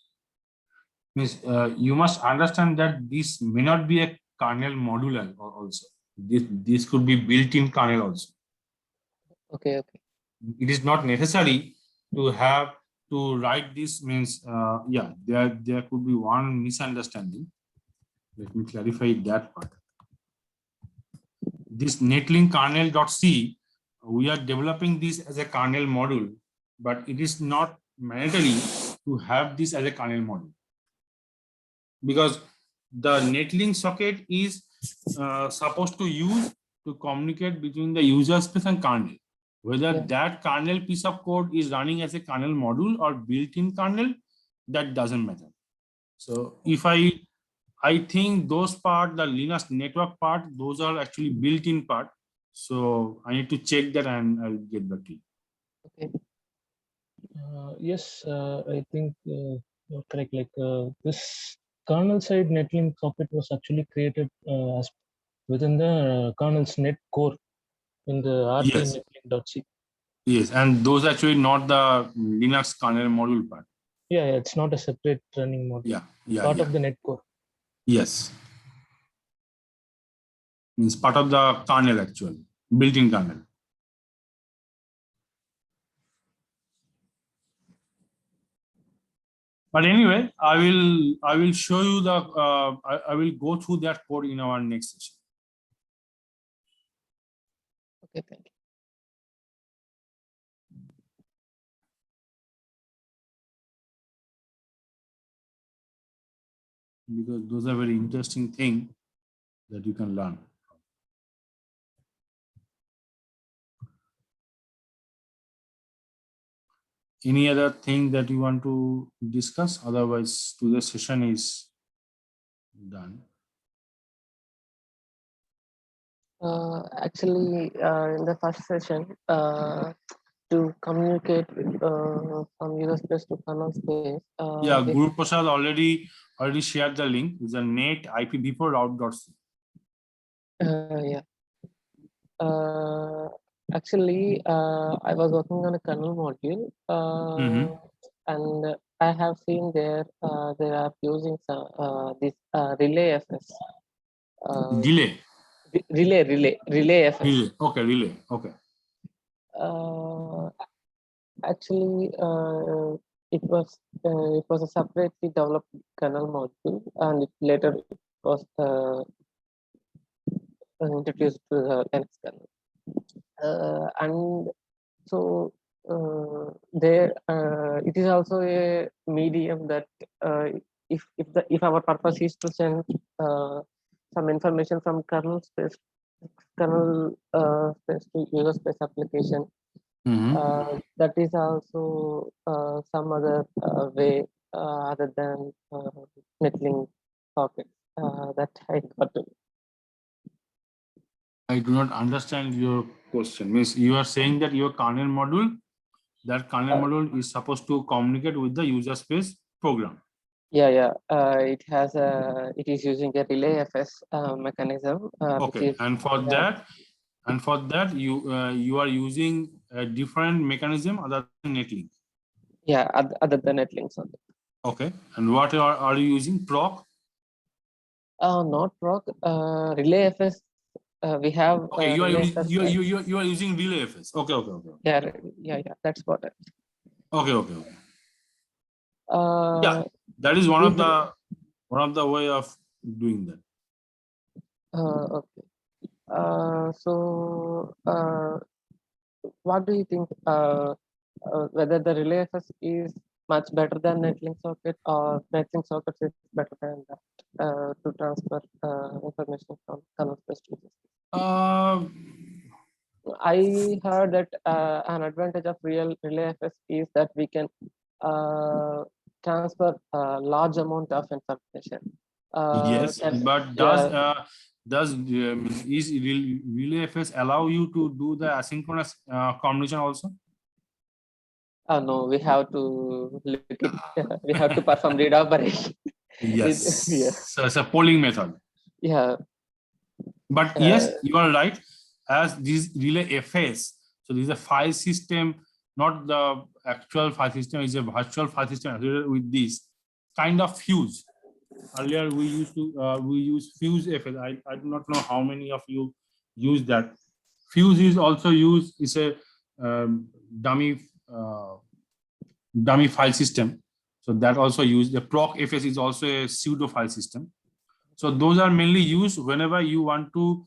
you must understand that this may not be a kernel module also. This could be built-in kernel also. Okay. It is not necessary to have to write this. Means yeah, there could be one misunderstanding. Let me clarify that part. This netlink kernel.c, we are developing this as a kernel module, but it is not mandatory to have this as a kernel module, because the netlink socket is supposed to use to communicate between the user space and kernel. Whether that kernel piece of code is running as a kernel module or built-in kernel, that doesn't matter. So if I think those part, the Linux network part, those are actually built-in part. So I need to check that and I'll get back to you. Okay. Yes, I think you're correct. Like this kernel side netlink socket was actually created as within the kernel's net core in the RT Yes. netlink.c. Yes, and those actually not the Linux kernel module part. Yeah, it's not a separate running module. Yeah, yeah, Part yeah. of the net core. Yes. Means part of the kernel actually, built-in kernel. But anyway, I will show you the I will go through that code in our next session. Okay, thank you. Because those are very interesting things that you can learn. Any other thing that you want to discuss? Otherwise, today's session is done. Actually, in the first session, to communicate with, from user space to kernel space. Yeah, Guru Prasad already shared the link. It's a net IPv4 route.c. Yeah. Actually, I was working on a kernel module, and I have seen there they are using some this relay FS. Delay. Relay FS. Relay. Okay, relay. Okay. Actually, it was a separately developed kernel module, and it later was introduced to the Linux kernel. And so there it is also a medium that if our purpose is to send some information from kernel space to user space application, that is also some other way other than netlink socket that I got to. I do not understand your question. Means you are saying that your kernel module, that kernel module is supposed to communicate with the user space program. Yeah. It is using a relay FS mechanism. Okay, Which is, and for that, you are using a different mechanism other than netlink. yeah, other than netlink socket. Okay, and what are you using? Proc? Not proc. Relay FS. We have. Okay, you are relay using FS, you are using relay FS. Okay. Yeah. That's what. Okay. Uh, Yeah, that is one we of the way of doing that. Okay. So, what do you think? Whether the relay FS is much better than netlink socket, or netlink socket is better than that to transfer information from kernel space to user space? I heard that an advantage of relay FS is that we can transfer a large amount of information. Yes, but does is relay FS allow you to do the asynchronous communication also? No, we have to look it. We have to perform read operation. Yes. Yeah. So it's a polling method. Yeah. But yes, you are right. As this relay FS, so this is a file system, not the actual file system, is a virtual file system with this kind of fuse. Earlier we use fuse FS. I do not know how many of you use that. Fuse is also used. It's a dummy file system. So that also used. The proc FS is also a pseudo file system. So those are mainly used whenever you want to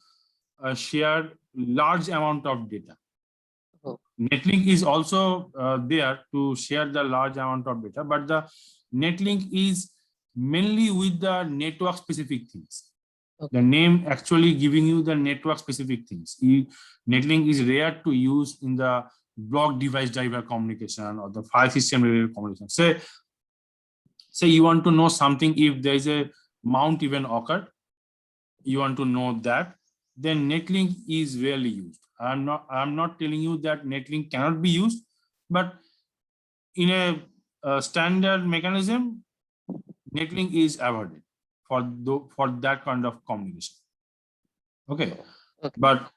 share large amount of data. Oh. Netlink is also there to share the large amount of data, but the netlink is mainly with the network specific things. Okay. The name actually giving you the network specific things. Netlink is rare to use in the block device driver communication or the file system related communication. Say you want to know something, if there is a mount event occurred, you want to know that, then netlink is rarely used. I'm not telling you that netlink cannot be used, but in a standard mechanism, netlink is avoided for that kind of communication. Okay. Okay. But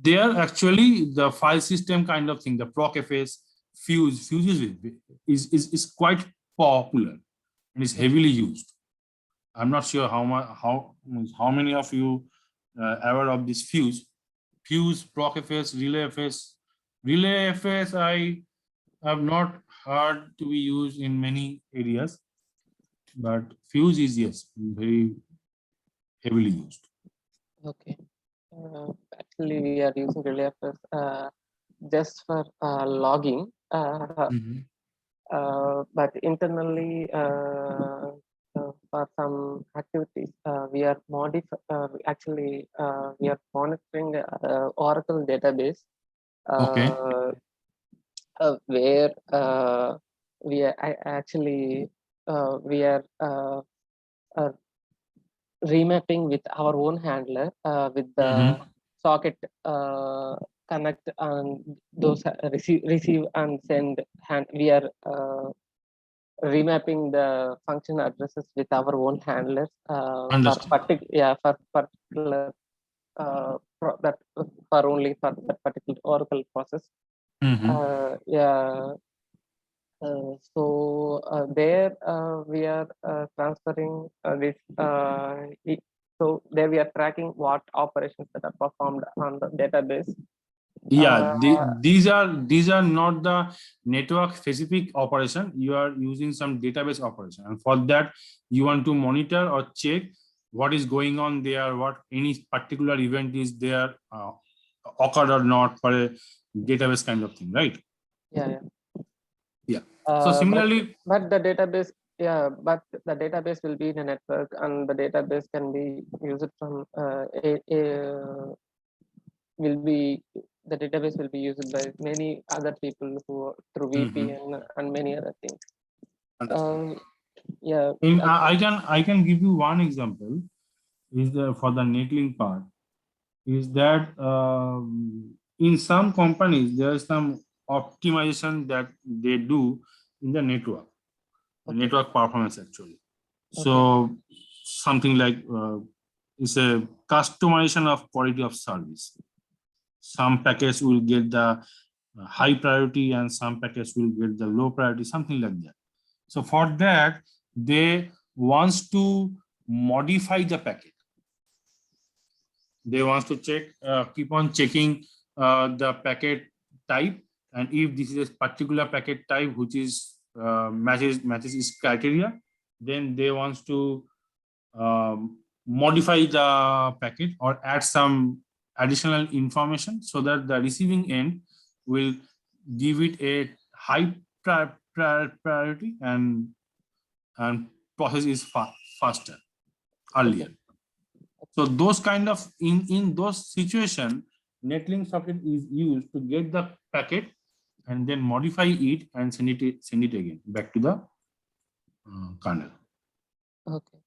They are actually the file system kind of thing. The procfs, fuse is quite popular and is heavily used. I'm not sure how many of you aware of this fuse, procfs, relay-fs. Relay-fs I have not heard to be used in many areas, but fuse is, yes, very heavily used. Okay. Actually, we are using RelayFS just for logging. But internally, for some activities, we are we are monitoring Oracle database Okay. where we are remapping with our own handler with the socket connect and those receive and send we are remapping the function addresses with our own handlers Understood. for particular that for only for that particular Oracle process. Yeah. There we are transferring this. So there we are tracking what operations that are performed on the database. Yeah, these are not the network specific operation. You are using some database operation, and for that you want to monitor or check what is going on there, what any particular event is there occurred or not for a database kind of thing, right? Yeah. So similarly, but the database, but the database will be in a network, and the database can be used from the database will be used by many other people who through VPN and many other things. Yeah. I can give you one example. Is for the netlink part is that in some companies there is some optimization that they do in the network, network performance actually. So something like it's a customization of quality of service. Some packets will get the high priority and some packets will get the low priority, something like that. So for that, they wants to modify the packet. They want to check, keep on checking the packet type, and if this is a particular packet type which is matches its criteria, then they want to modify the packet or add some additional information so that the receiving end will give it a high priority and process is faster earlier. So those kind of in those situation, netlink socket is used to get the packet and then modify it and send it again back to the kernel. Okay.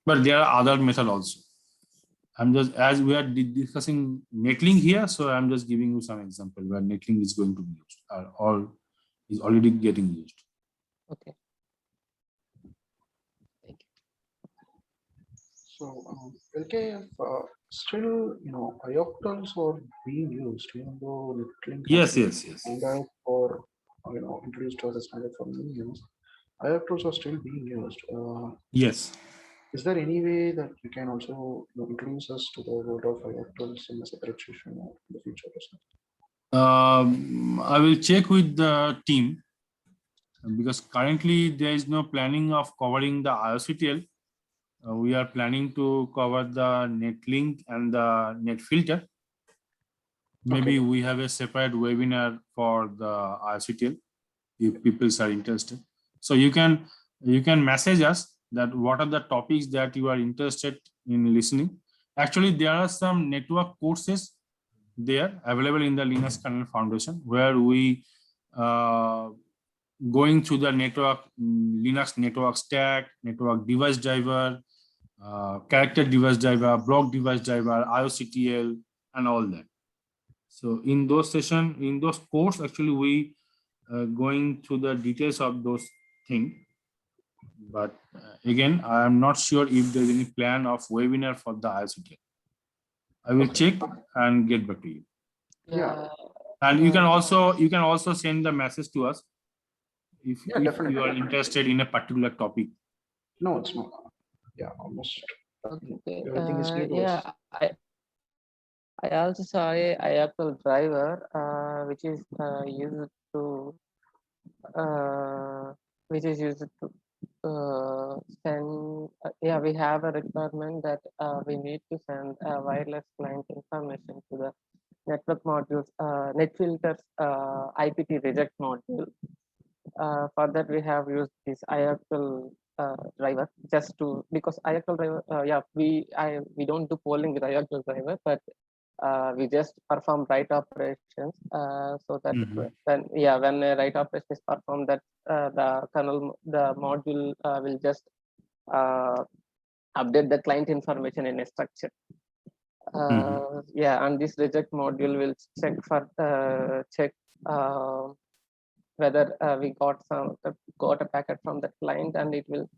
But there are other methods also. I'm just, as we are discussing netlink here, so I'm just giving you some example where netlink is going to be used or is already getting used. Okay. Thank you. So LKF still, IOCTLs are being used, even though netlink Yes. standard or introduced as a standard for many years. IOCTLs are still being used. Yes. Is there any way that you can also introduce us to the world of IOCTLs in a separate session or in the future or something? I will check with the team because currently there is no planning of covering the IOCTL. We are planning to cover the netlink and the netfilter. Maybe we have a separate webinar for the IOCTL if people are interested. So you can message us that what are the topics that you are interested in listening. Actually, there are some network courses there available in the Linux Kernel Foundation where we going through the network, Linux network stack, network device driver, character device driver, block device driver, IOCTL, and all that. So in those sessions, in those course, actually we going through the details of those things. But again, I am not sure if there is any plan of webinar for the IOCTL. I will check and get back to you. Yeah. And you can also send the message to us if Yeah, you definitely. are interested in a particular topic. No, it's not. Yeah, almost. Okay. Everything is new to us. Yeah, I also saw a IAPL driver, which is used to send. Yeah, we have a requirement that we need to send wireless client information to the network modules, NetFilter's IPT reject module. For that, we have used this IAPL driver just to, because IAPL driver, we don't do polling with IAPL driver, but we just perform write operations so that Mhm. when a write operation is performed, that the module will just update the client information in a structure. Yeah, and this reject module will check whether we got a packet from the client, and it will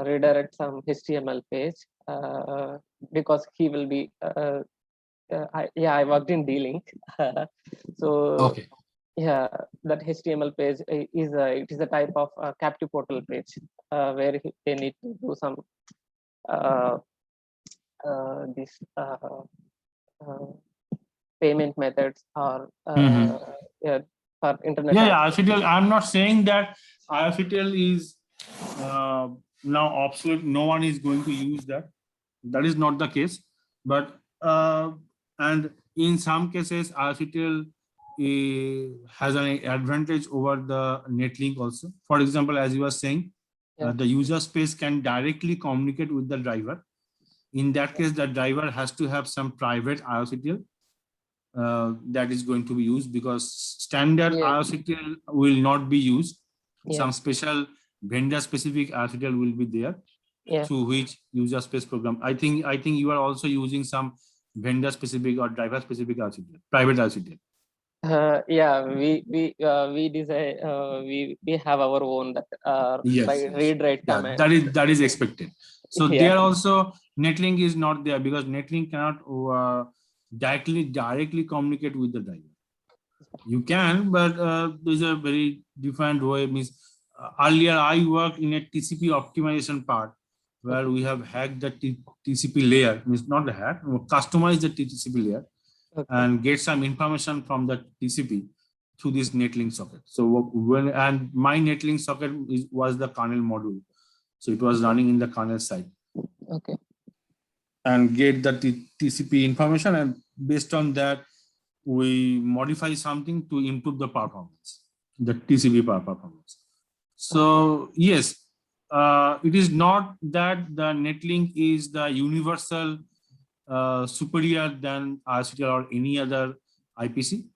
redirect some HTML page because he will be I worked in D-Link. So Okay. yeah, that HTML page is a type of captive portal page where they need to do some this payment methods or yeah, for internet Yeah, access. IFTL. I'm not saying that IFTL is now obsolete. No one is going to use that. That is not the case. But and in some cases, IFTL has an advantage over the Netlink also. For example, as you were saying, Yeah. the user space can directly communicate with the driver. In that case, the driver has to have some private IOCTL that is going to be used, because standard Yeah. IOCTL will not be used. Yeah. Some special vendor specific IOCTL will be there, Yeah. through which user space program. I think you are also using some vendor specific or driver specific IOCTL, private IOCTL. Yeah, we design we have our own that read write Yeah, command. that is expected. So Yeah. there also Netlink is not there, because Netlink cannot directly communicate with the driver. You can, but there's a very different way. Means earlier I worked in a TCP optimization part, where we have hacked the TCP layer. Means not the hack, customize the TCP layer, Okay. and get some information from the TCP through this Netlink socket. So and my Netlink socket was the kernel module. So it was running in the kernel side. Okay. And get the TCP information, and based on that, we modify something to improve the performance, the TCP performance. So yes, it is not that the Netlink is the universal superior than ICTL or any other IPC.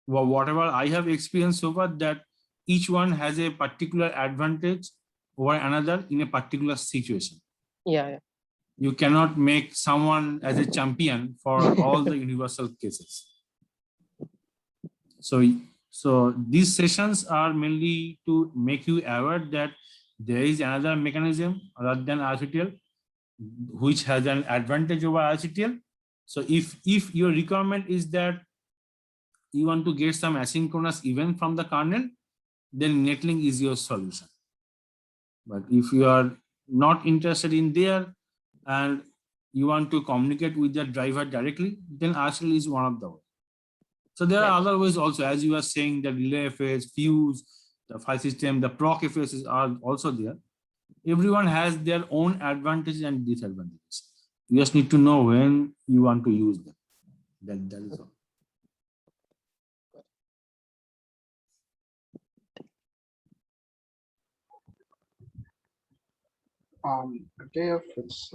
Well, whatever I have experienced so far, that each one has a particular advantage over another in a particular situation. Yeah. You cannot make someone as a champion for all the universal cases. So these sessions are mainly to make you aware that there is another mechanism other than RCTL, which has an advantage over RCTL. So if your requirement is that you want to get some asynchronous event from the kernel, then Netlink is your solution. But if you are not interested in there and you want to communicate with the driver directly, then RCTL is one of the ways. So there are other ways also, as you are saying, the RelayFS, Fuse, the file system, the ProcFS are also there. Everyone has their own advantages and disadvantages. You just need to know when you want to use them. That is all. Okay, if it's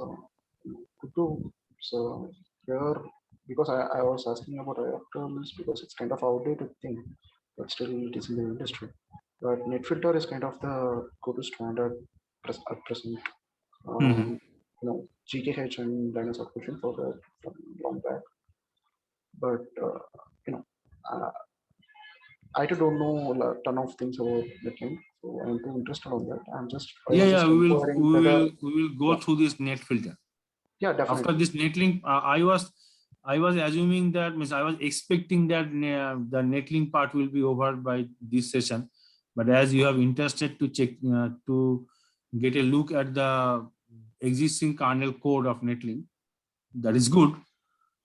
good to, so here, because I was asking about reactors because it's kind of outdated thing, but still it is in the industry. But NetFilter is kind of the go-to standard at present. You know, GKH and Linus are pushing for that from long back. But you know, I too don't know a ton of things about Netlink, so I'm too interested on that. I'm just I was just We inquiring whether will go through this NetFilter. Yeah, After definitely. this netlink, I was assuming that, means I was expecting that the netlink part will be over by this session. But as you have interested to check to get a look at the existing kernel code of netlink, that is good.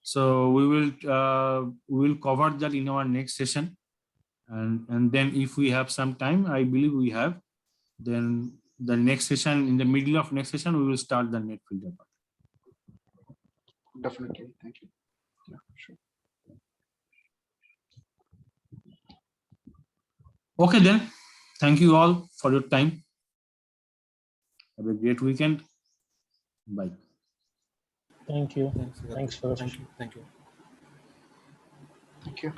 So we will cover that in our next session, and then if we have some time, I believe we have, then the next session, in the middle of next session, we will start the net filter part. Definitely. Thank you. Yeah, sure. Okay, then. Thank you all for your time. Have a great weekend. Bye. Thank you. Thanks. Thanks for Thank you. Thank you. Thank you.